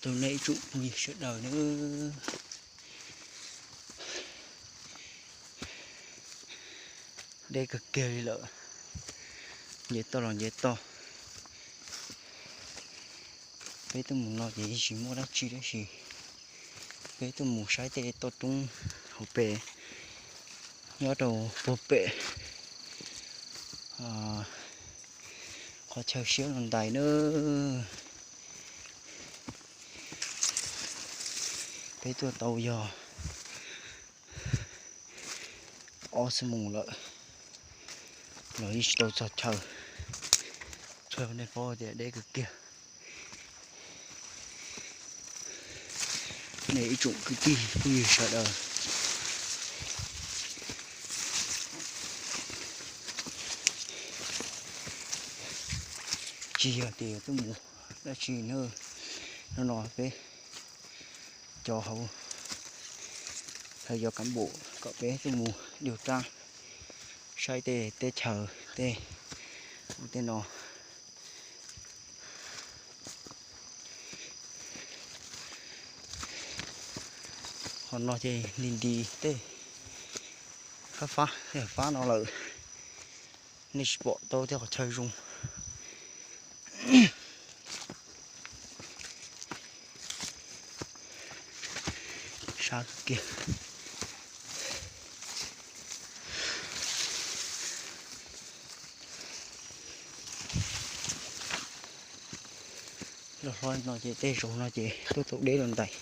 tôi lấy trụ gì sợ đời nữa. Đây cực kỳ lợ dễ to là dễ to. Bây tôi muốn nói gì chỉ mua đá chi đấy gì. Bây tôi muốn sai tê to tung hộp bể nhớ đầu bộ bể có chờ xíu lần đài nữa. Bây tôi tàu giờ ô sẽ mùng lợi lợi tôi chờ này có để cực kia này trụng cực kỳ như sợ đời. Chỉ giờ thì tôi mua đã chỉ nữa nó nói về cho hậu hay do cán bộ có bé tôi mua điều tra sai tê chờ tê nó còn nó thì nhìn đi tê phá nó lợi nên bộ tôi theo chơi rung sao kia rồi thôi nó chỉ tê rung nó chỉ tiếp tục để lên tay.